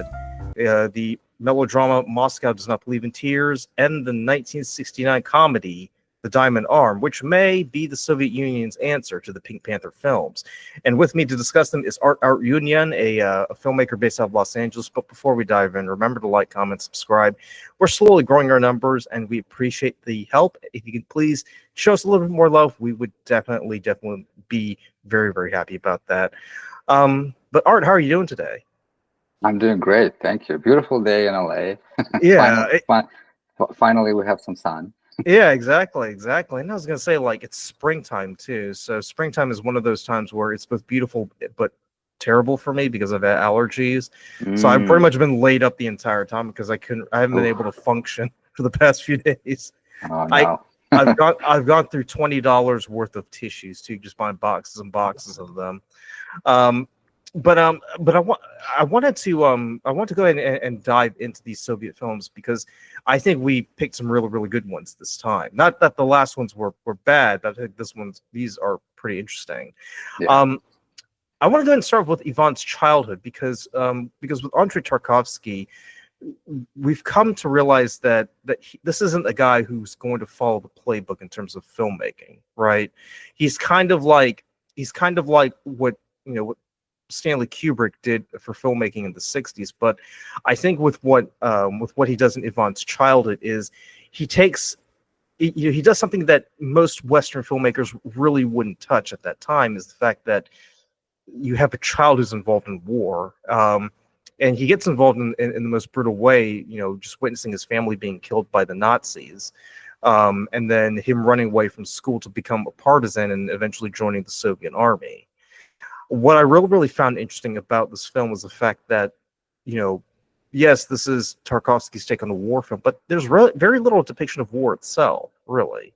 Childhood, the melodrama Moscow Does Not Believe in Tears, and the 1969 comedy The Diamond Arm, which may be the Soviet Union's answer to the Pink Panther films. And with me to discuss them is Art Arutyunyan, a filmmaker based out of Los Angeles. But before we dive in, remember to like, comment, subscribe. We're slowly growing our numbers, and we appreciate the help. If you could please show us a little bit more love, we would definitely be very, very happy about that. But Art, how are you doing today? I'm doing great, thank you. Beautiful day in LA. Yeah, Finally, we have some sun. yeah, exactly. And I was gonna say, like, it's springtime too. So springtime is one of those times where it's both beautiful but terrible for me because I've had allergies. So I've pretty Mm. much been laid up the entire time because I haven't been able to Oof. function for the past few days. Oh I no. I've gone through $20 worth of tissues too, just buying boxes and boxes of them. Um, but I want to go ahead and dive into these Soviet films because I think we picked some really, really good ones this time. Not that the last ones were bad, but I think these are pretty interesting. Yeah. Um, I want to go ahead and start with Ivan's childhood because with Andrei Tarkovsky, we've come to realize that this isn't a guy who's going to follow the playbook in terms of filmmaking, right? He's kind of like what what Stanley Kubrick did for filmmaking in the 60s. But I think with what he does in Ivan's childhood is he takes he does something that most Western filmmakers really wouldn't touch at that time, is the fact that you have a child who's involved in war. And he gets involved in the most brutal way, just witnessing his family being killed by the Nazis. And then him running away from school to become a partisan and eventually joining the Soviet army. What I really, really found interesting about this film was the fact that, yes, this is Tarkovsky's take on the war film, but there's very little depiction of war itself, really.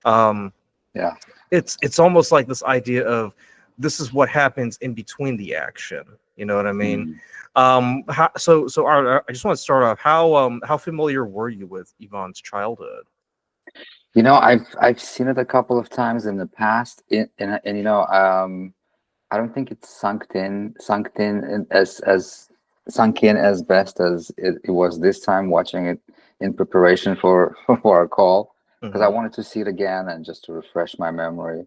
Um, Yeah. it's almost like this idea of this is what happens in between the action. You know what I mean? Mm. So Art, I just want to start off. How familiar were you with Ivan's childhood? I've seen it a couple of times in the past, and I don't think it's sunk in as best as it was this time watching it in preparation for for our call, because I Hmm. wanted to see it again and just to refresh my memory.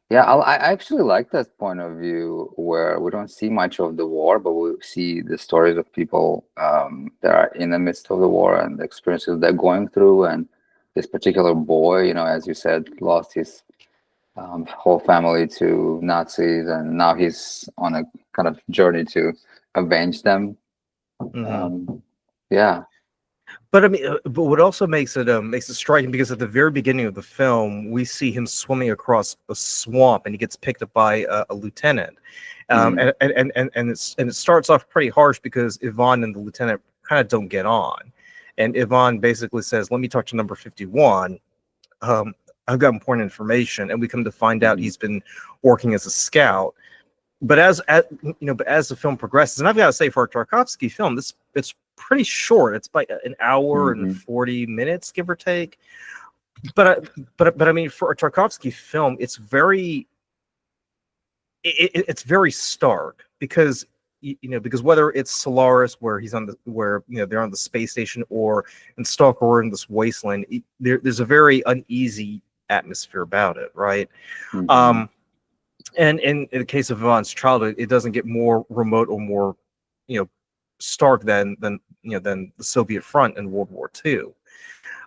Yeah, I actually like that point of view where we don't see much of the war, but we see the stories of people that are in the midst of the war and the experiences they're going through. And this particular boy, as you said, lost his whole family to Nazis, and now he's on a kind of journey to avenge them. Hmm. Um, yeah. But I mean, but what also makes it striking, because at the very beginning of the film, we see him swimming across a swamp, and he gets picked up by a lieutenant, Mm. and it starts off pretty harsh because Ivan and the lieutenant kind of don't get on, and Ivan basically says, "Let me talk to number 51. Um, I've got important information," and we come to find out Mhm. he's been working as a scout. But but as the film progresses, and I've got to say, for a Tarkovsky film, it's pretty short. It's like an hour and Mhm. 40 minutes, give or take. But I mean, for a Tarkovsky film, it's very stark because because whether it's Solaris, where they're on the space station, or in Stalker, we're in this wasteland, there's a very uneasy atmosphere about it, right? Mhm. Um, and in the case of Ivan's childhood, it doesn't get more remote or more, you know, stark than the Soviet front in World War II.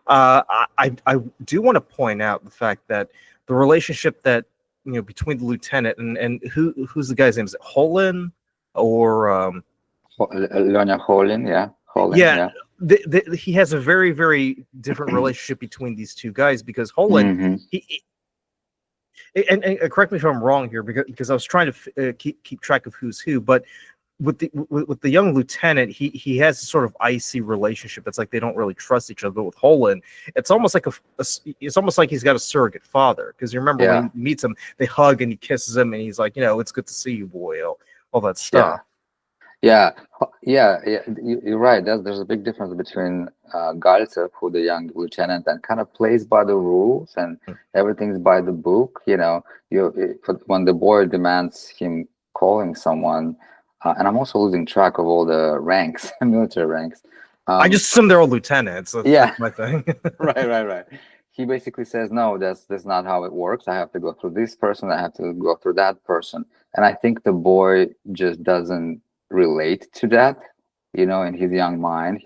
I do want to point out the fact that the relationship that between the lieutenant and who's the guy's name, is it Holin or Lenya Holin, yeah, Holin, yeah. yeah. He has a very, very different relationship between these two guys, because Holin, Hmm. he and correct me if I'm wrong here, because I was trying to keep track of who's who, but with the young lieutenant, he has a sort of icy relationship. It's like they don't really trust each other. But with Holin, it's almost like it's almost like he's got a surrogate father, because you remember when Yeah, he meets him, they hug and he kisses him, and he's like, it's good to see you, boy, all that yeah. stuff. Yeah, yeah. You're right. There's a big difference between Galtsev, who the young lieutenant, and kind of plays by the rules and everything's by the book. When the boy demands him calling someone, and I'm also losing track of all the ranks, military ranks. I just assume they're all lieutenants. Yeah, That's my thing. right. He basically says, no, that's not how it works. I have to go through this person. I have to go through that person. And I think the boy just doesn't relate to that, in his young mind.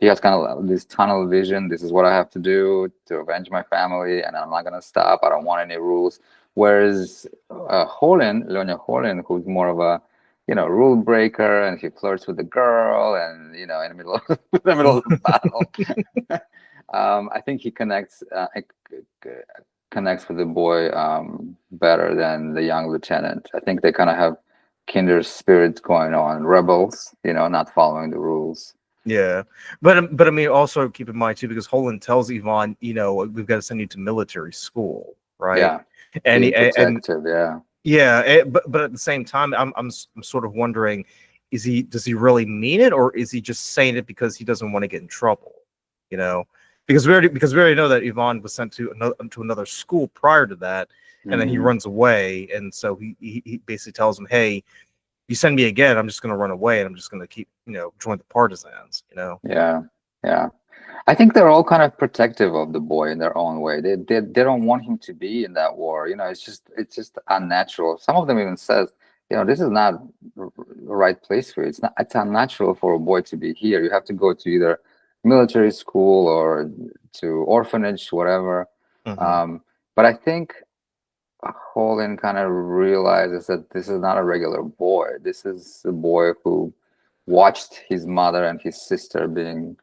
He has kind of this tunnel vision. This is what I have to do to avenge my family, and I'm not gonna stop. I don't want any rules. Whereas Leonia Holin, who's more of a rule breaker, and he flirts with the girl, and in the middle of the middle of the battle. I think he connects with the boy better than the young lieutenant. I think they kind of have kindred spirits going on, rebels, not following the rules. Yeah, but I mean, also keep in mind too, because Holland tells Yvonne, we've got to send you to military school, right? Yeah, And being protective. but at the same time, I'm sort of wondering, does he really mean it, or is he just saying it because he doesn't want to get in trouble? Because we already know that Yvonne was sent to another school prior to that, and then he runs away, and so he basically tells him, hey, you send me again, I'm just going to run away, and I'm just going to keep join the partisans. Yeah. I think they're all kind of protective of the boy in their own way. They don't want him to be in that war. It's just unnatural. Some of them even says, this is not the right place for you. It's unnatural for a boy to be here. You have to go to either military school or to orphanage, whatever. But I think Holden kind of realizes that this is not a regular boy. This is a boy who watched his mother and his sister being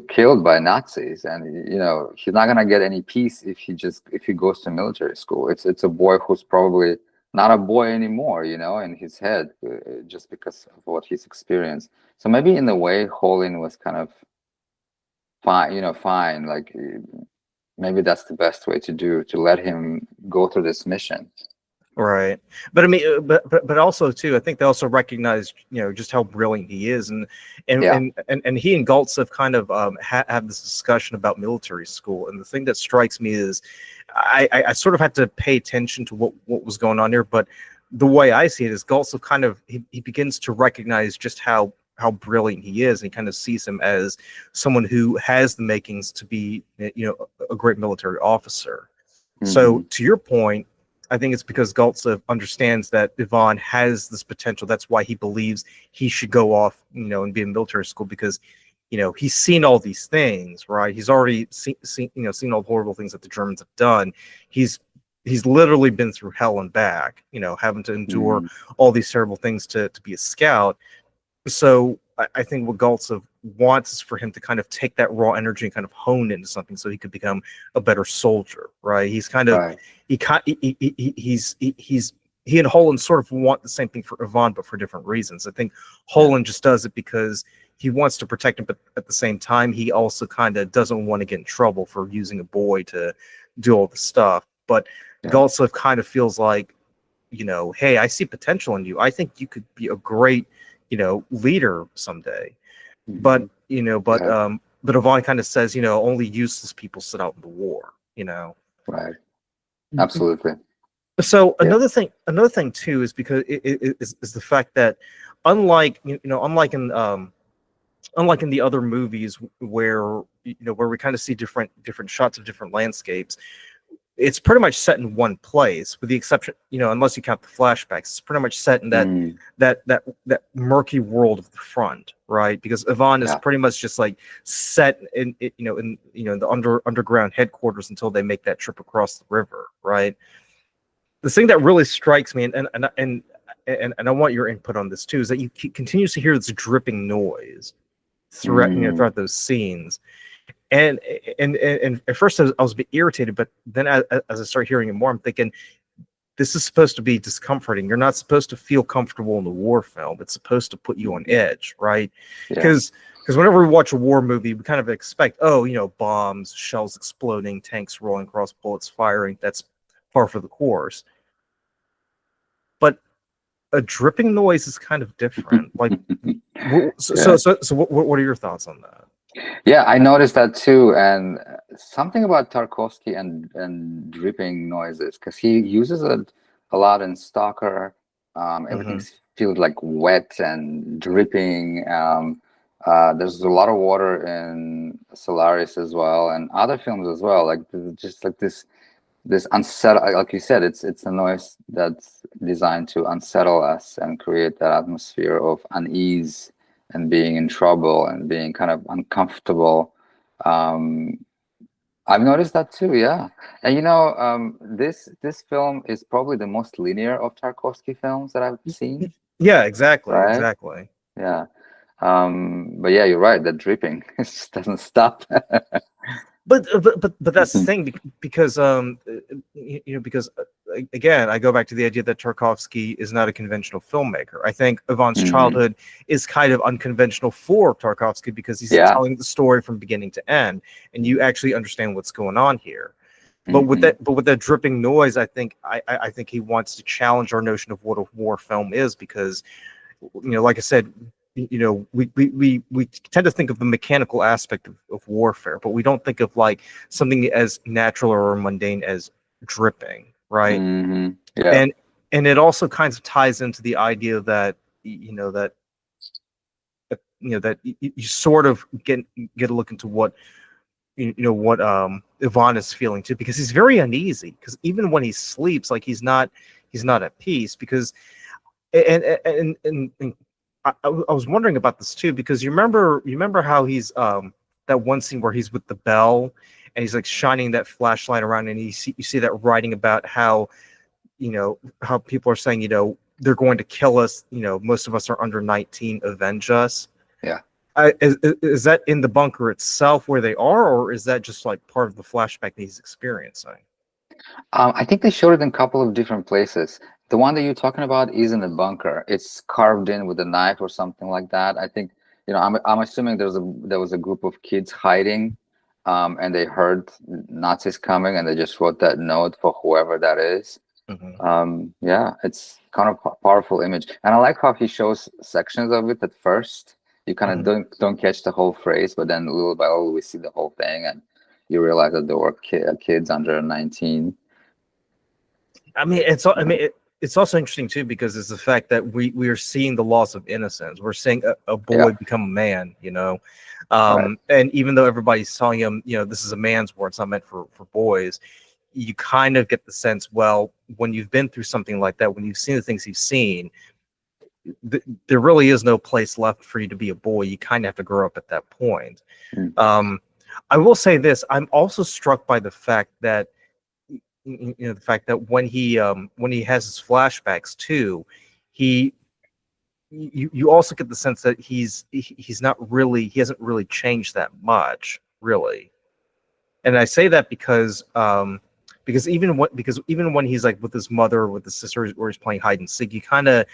killed by Nazis, and he's not gonna get any peace if he goes to military school. It's a boy who's probably not a boy anymore, in his head, just because of what he's experienced. So maybe in a way, Holden was kind of fine, like maybe that's the best way to let him go through this mission. Right, but I mean, but also too, I think they also recognize, just how brilliant he is, and he and Galtz have kind of have this discussion about military school, and the thing that strikes me is, I sort of had to pay attention to what was going on here, but the way I see it is Galtz kind of he begins to recognize just how brilliant he is, and he kind of sees him as someone who has the makings to be, a great military officer. So to your point, I think it's because Galtsev understands that Ivan has this potential. That's why he believes he should go off, and be in military school, because, he's seen all these things, right? He's already seen all the horrible things that the Germans have done. He's literally been through hell and back, having to endure all these terrible things to be a scout. So I think what Galtsev wants is for him to kind of take that raw energy and kind of hone into something so he could become a better soldier, right? He's kind of he and Holland sort of want the same thing for Ivan, but for different reasons. I think Holland just does it because he wants to protect him, but at the same time, he also kind of doesn't want to get in trouble for using a boy to do all the stuff. But Galtsev kind of feels like, hey, I see potential in you. I think you could be a great leader someday. But Ivan kind of says, only useless people sit out in the war. Right. Absolutely. So another thing too is because is the fact that unlike in the other movies where where we kind of see different shots of different landscapes, it's pretty much set in one place, with the exception, unless you count the flashbacks, it's pretty much set in that murky world of the front, right? Because Ivan is pretty much just like set in the underground headquarters until they make that trip across the river, right? The thing that really strikes me, and I want your input on this too, is that you continue to hear this dripping noise throughout those scenes. And at first I was a bit irritated, but then as I start hearing it more, I'm thinking this is supposed to be discomforting. You're not supposed to feel comfortable in the war film. It's supposed to put you on edge, right? Because whenever we watch a war movie, we kind of expect, bombs, shells exploding, tanks rolling across, bullets firing. That's par for the course. But a dripping noise is kind of different. Like, so what are your thoughts on that? Yeah, I noticed that too, and something about Tarkovsky and dripping noises, because he uses it a lot in Stalker. Everything's feels like wet and dripping. There's a lot of water in Solaris as well, and other films as well. Like just like this unsettle, like you said, it's a noise that's designed to unsettle us and create that atmosphere of unease and being in trouble and being kind of uncomfortable. Um, I've noticed that too, yeah. And this film is probably the most linear of Tarkovsky films that I've seen, Yeah, exactly, right? exactly. Yeah. But yeah, you're right. The dripping it just doesn't stop. But that's the thing, because because again, I go back to the idea that Tarkovsky is not a conventional filmmaker. I think Ivan's Mhm. childhood is kind of unconventional for Tarkovsky because he's Yeah. telling the story from beginning to end, and you actually understand what's going on here. Hmm. But with that dripping noise, I think he wants to challenge our notion of what a war film is, because like I said, we tend to think of the mechanical aspect of warfare, but we don't think of like something as natural or mundane as dripping, right? Hmm. Yeah. And it also kind of ties into the idea that that you sort of get a look into what what Ivan is feeling too, because he's very uneasy, because even when he sleeps, like he's not at peace, because and I was wondering about this too, because you remember how he's that one scene where he's with the bell and he's like shining that flashlight around, and you see that writing about how how people are saying they're going to kill us, most of us are under 19, avenge us. Yeah. Is that in the bunker itself where they are, or is that just like part of the flashback that he's experiencing? I think they showed it in a couple of different places. The one that you're talking about is in the bunker. It's carved in with a knife or something like that. I think, I'm assuming there was a group of kids hiding, and they heard Nazis coming, and they just wrote that note for whoever that is. Mhm. Yeah, it's kind of powerful image, and I like how he shows sections of it at first. You kind of Mhm. don't catch the whole phrase, but then little by little we see the whole thing, and you realize that there were kids under 19. I mean, it's also interesting too, because it's the fact that we are seeing the loss of innocence. We're seeing a Yeah, boy become a man, right. and even though everybody's telling him, this is a man's war, it's not meant for boys, you kind of get the sense, well, when you've been through something like that, when you've seen the things you've seen, there really is no place left for you to be a boy. You kind of have to grow up at that point. Mm. Um, I will say this: I'm also struck by the fact that the fact that when he has his flashbacks too, he you also get the sense that he's not really, he hasn't really changed that much, really. And I say that because even when he's like with his mother or with his sister, or he's playing hide and seek, you kind of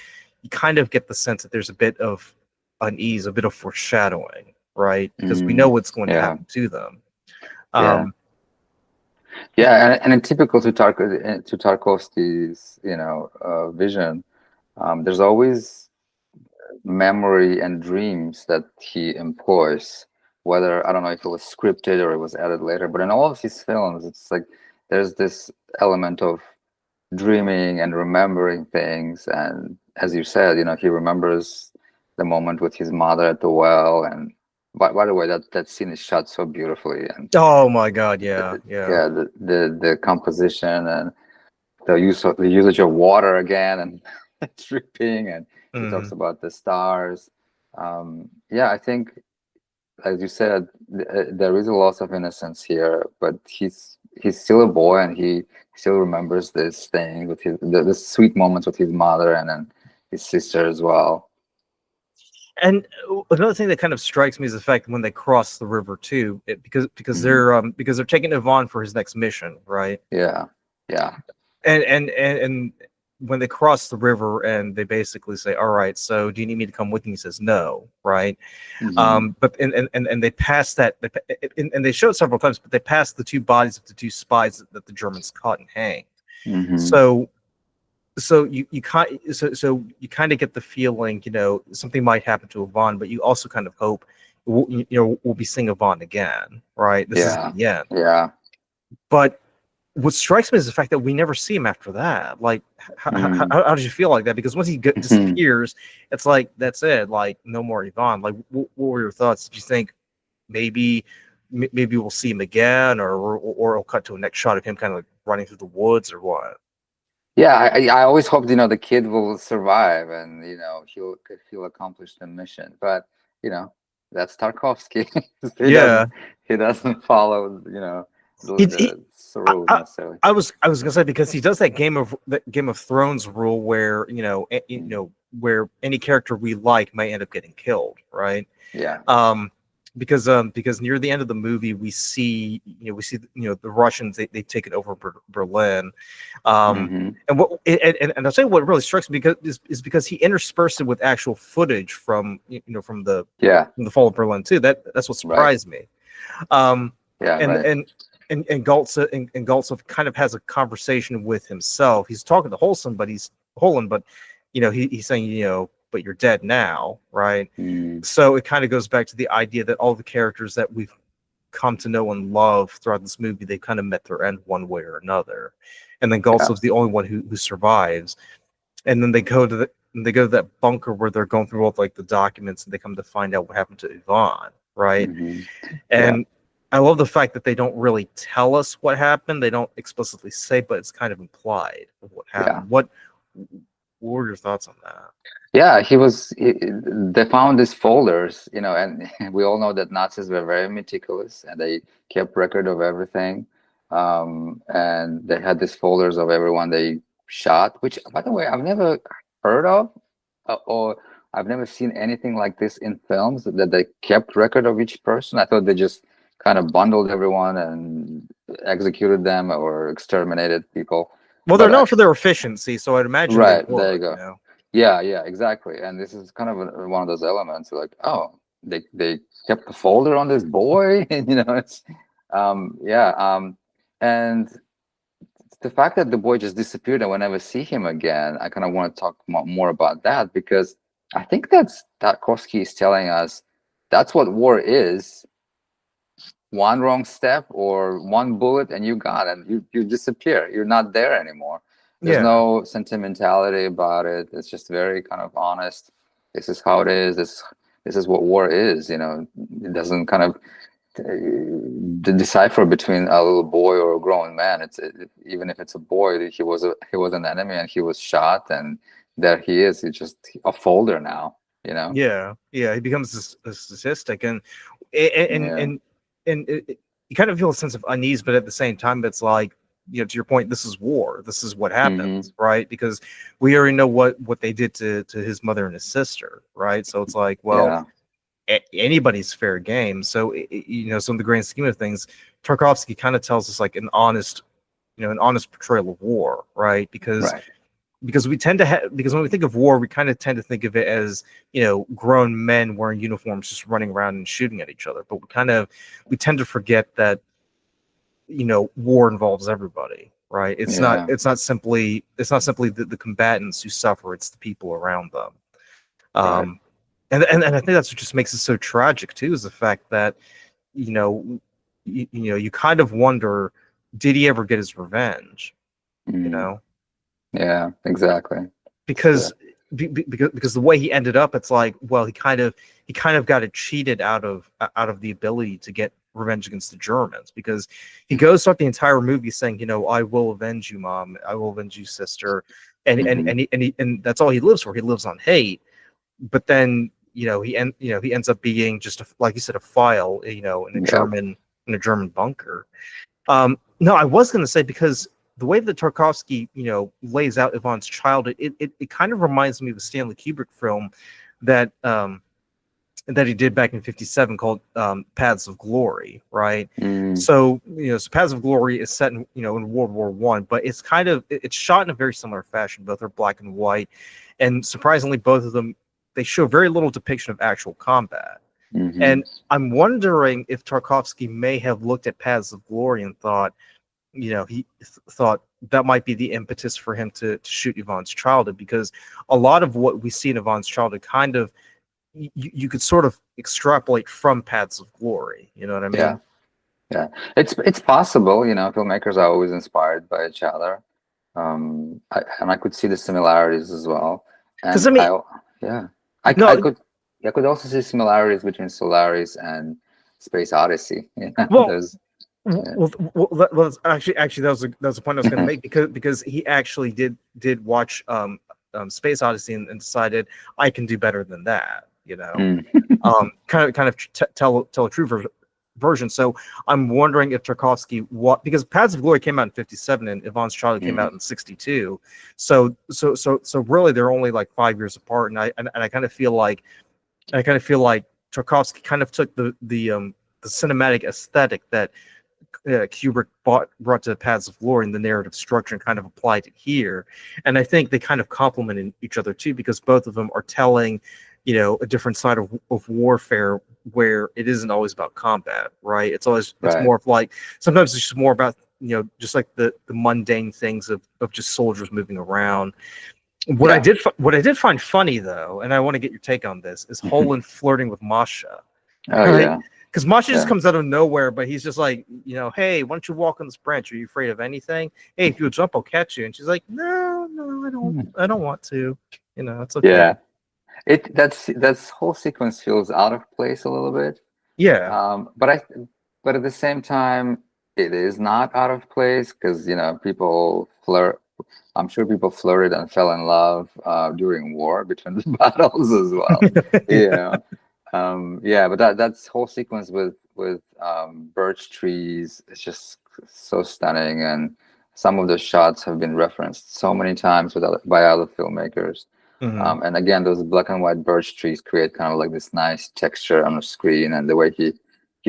get the sense that there's a bit of unease, a bit of foreshadowing, right? Because we know Mm. what's going to Yeah, happen to them. yeah, Um, yeah, and in typical to Tarkovsky's, vision, there's always memory and dreams that he employs, whether I don't know if it was scripted or it was added later, but in all of his films it's like there's this element of dreaming and remembering things. And as you said, he remembers the moment with his mother at the well. And by the way, that scene is shot so beautifully. And oh my God, yeah, yeah. yeah, the composition and the usage of water again, and dripping, and he talks Mhm. about the stars. Yeah, I think, as you said, there is a loss of innocence here, but he's still a boy, and he still remembers this thing with the sweet moments with his mother and then his sister as well. And another thing that kind of strikes me is the fact that when they cross the river too, Hmm. because they're taking Yvonne for his next mission, right? Yeah, yeah. And when they cross the river and they basically say, "All right, so do you need me to come with you?" He says, "No," right? Hmm. But and they pass that, and they show it several times, but they pass the two bodies of the two spies that the Germans caught and hanged. Hmm. So so you kind of get the feeling, something might happen to Yvonne, but you also kind of hope we'll be seeing Yvonne again, right? This isn't Yeah, the end. yeah. But what strikes me is the fact that we never see him after that. Like, Mm. how did you feel like that? Because once he disappears, it's like that's it. Like, no more Yvonne. Like, what were your thoughts? Did you think maybe maybe we'll see him again, or it'll cut to a next shot of him kind of like running through the woods, or what? Yeah, I always hoped, the kid will survive and, he'll accomplish the mission. But, you know, that's Tarkovsky. He Yeah, doesn't follow, he the rules necessarily. I was gonna say, because he does that Game of Thrones rule where Mm. where any character we like may end up getting killed, right? Yeah. um because near the end of the movie we see the Russians, they've taken over Berlin. Hmm. And and I'll tell you what really strikes me, is because he interspersed it with actual footage from Yeah. from the fall of Berlin too. That's what Right. surprised me. um Yeah. and Right. Galtsev kind of has a conversation with himself. He's talking to Holland, but he's saying, but you're dead now, right? Mm. So it kind of goes back to the idea that all the characters that we've come to know and love throughout this movie, they kind of met their end one way or another. And then Yeah. Galtsev's the only one who survives. And then they go to that bunker where they're going through all like the documents, and they come to find out what happened to Yvonne, right? Hmm. Yeah. And I love the fact that they don't really tell us what happened. They don't explicitly say, but it's kind of implied of what Yeah. happened. What were your thoughts on that? Yeah, they found these folders, and we all know that Nazis were very meticulous and they kept record of everything. And they had these folders of everyone they shot, which, by the way, I've never heard of, or I've never seen anything like this in films, that they kept record of each person. I thought they just kind of bundled everyone and executed them or exterminated people. Well, they're But known for their efficiency, so I'd imagine they right, there you would. go. Yeah, yeah, exactly. And this is kind of one of those elements, like, oh, they kept the folder on this boy, and it's yeah, and the fact that the boy just disappeared and we'll never see him again, I kind of want to talk more about that, because I think that's Tarkovsky is telling us that's what war is. One wrong step or one bullet and you got it. You disappear. You're not there anymore. There's Yeah, no sentimentality about it. It's just very kind of honest. This is how it is. This is what war is. It doesn't kind of decipher between a little boy or a grown man. Even if it's a boy, he was an enemy and he was shot, and there he is. He's just a folder now. yeah. He becomes a statistic, and Yeah. and you kind of feel a sense of unease, but at the same time, it's like, to your point, this is war. This is what Hmm. happens, right? Because we already know what they did to his mother and his sister, right? So it's like, well, Yeah. anybody's fair game. So so in the grand scheme of things, Tarkovsky kind of tells us like an honest portrayal of war, right? Right. Because we tend to have, because when we think of war, we kind of tend to think of it as grown men wearing uniforms just running around and shooting at each other. But we tend to forget that war involves everybody, right? Yeah. It's not simply the combatants who suffer; it's the people around them. Right. Um, and I think that's what just makes it so tragic too, is the fact that you know you kind of wonder, did he ever get his revenge? You Mm. know, Yeah, exactly. Yeah. because because the way he ended up, it's like, well, he kind of got it cheated out of the ability to get revenge against the Germans, because he goes throughout the entire movie saying, I will avenge you, mom, I will avenge you, sister, Hmm. and that's all he lives for. He lives on hate. But then he ends up being just like you said, a file, Yeah. in a German bunker. No, I was going to say, because the way that Tarkovsky, lays out Ivan's childhood, it kind of reminds me of a Stanley Kubrick film that that he did back in '57 called Paths of Glory, right? Mm. So Paths of Glory is set in in World War One, but it's shot in a very similar fashion. Both are black and white, and surprisingly, both of them, they show very little depiction of actual combat. Hmm. And I'm wondering if Tarkovsky may have looked at Paths of Glory and thought, thought that might be the impetus for him to shoot Yvonne's childhood, because a lot of what we see in Yvonne's childhood kind of, you could sort of extrapolate from Paths of Glory. You know what I Yeah. mean? Yeah, it's possible. Filmmakers are always inspired by each other, and I could see the similarities as well. Because And I mean, yeah, I, c- no, I could also see similarities between Solaris and Space Odyssey. well, There's yeah. actually, that was a point I was going to make, because he actually did watch Space Odyssey, and decided I can do better than that. Mm. Kind of tell a true version. So I'm wondering if Tarkovsky, because Paths of Glory came out in 57 and Yvonne's Childhood came out in 62. So really they're only like 5 years apart, and I kind of feel like Tarkovsky kind of took the cinematic aesthetic that Kubrick brought to Paths of Glory and the narrative structure, and kind of applied it here. And I think they kind of complement each other too, because both of them are telling a different side of warfare, where it isn't always about combat, right? It's Right. more of like, sometimes it's just more about just like the mundane things of just soldiers moving around. What I did find funny, though, and I want to get your take on this, is Holland flirting with Masha. Oh Right? yeah. Because Masha just Yeah. comes out of nowhere, but he's just like, hey, why don't you walk on this branch? Are you afraid of anything? Hey, if you jump, I'll catch you. And she's like, no, I don't want to. It's okay. Yeah. That's whole sequence feels out of place a little bit. Yeah. But at the same time, it is not out of place, because people flirt. I'm sure people flirted and fell in love during war between the battles as well. Yeah. Yeah, but that's whole sequence with birch trees. It's just so stunning, and some of the shots have been referenced so many times by other filmmakers. Mhm. And again, those black and white birch trees create kind of like this nice texture on the screen, and the way he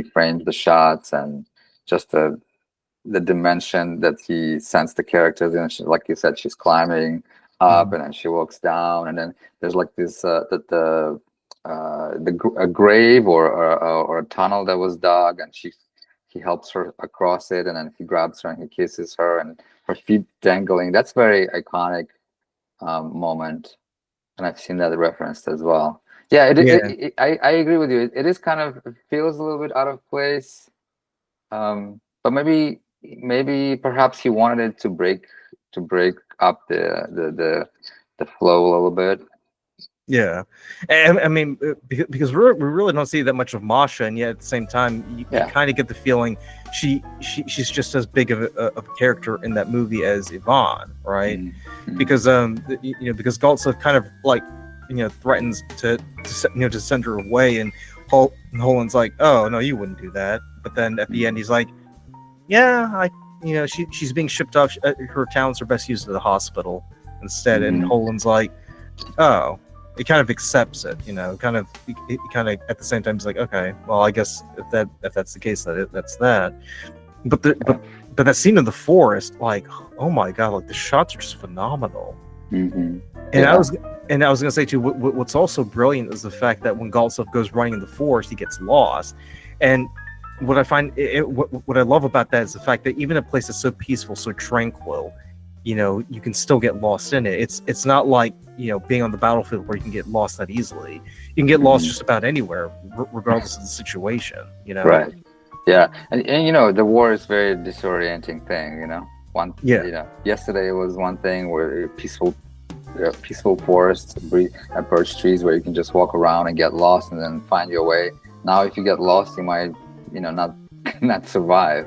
frames the shots, and just the dimension that he sends the characters in. Like you said, she's climbing up, Mhm. and then she walks down, and then there's like this a grave or a tunnel that was dug, and he helps her across it, and then he grabs her and he kisses her, and her feet dangling. That's very iconic moment, and I've seen that referenced as well. Yeah, Yeah. I agree with you. It is kind of, it feels a little bit out of place, but maybe perhaps he wanted it to break up the flow a little bit. Yeah, and I mean, because we really don't see that much of Masha, and yet at the same time, you Yeah. kind of get the feeling she's just as big of a character in that movie as Yvonne, right? Mhm. Because because Galtsev kind of like threatens to send her away, and Holland's like, oh no, you wouldn't do that. But then at the end, he's like, yeah, she's being shipped off. Her talents are best used at the hospital instead. And Mhm. Holland's like, oh. He kind of accepts it, kind of at the same time he's like, okay, well, I guess if that's the case, that's that. But that scene in the forest, like, oh my god, like the shots are just phenomenal. Mhm. And Yeah. I was gonna say too, what's also brilliant is the fact that when Galtsev goes running in the forest, he gets lost. And what I find what I love about that is the fact that even a place that's so peaceful, so tranquil, you can still get lost in it. It's not like being on the battlefield where you can get lost that easily. You can get lost Mhm. just about anywhere, regardless of the situation. Right. Yeah, and the war is very disorienting thing. Yeah. Yesterday was one thing where peaceful forests, birch trees where you can just walk around and get lost and then find your way. Now, if you get lost, you might not survive.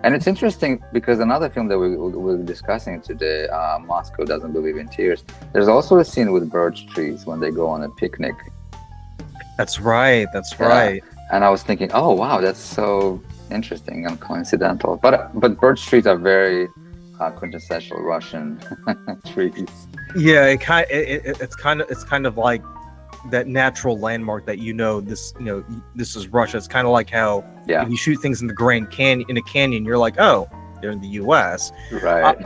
And it's interesting because another film that we're discussing today, Moscow Doesn't Believe in Tears, there's also a scene with birch trees when they go on a picnic. That's right. Yeah. And I was thinking, oh wow, that's so interesting and coincidental. But birch trees are very quintessential Russian trees. Yeah, it's kind of like that natural landmark that this is Russia. It's kind of like how if you shoot things in the Grand Canyon, you're like, oh, they're in the U.S. Right.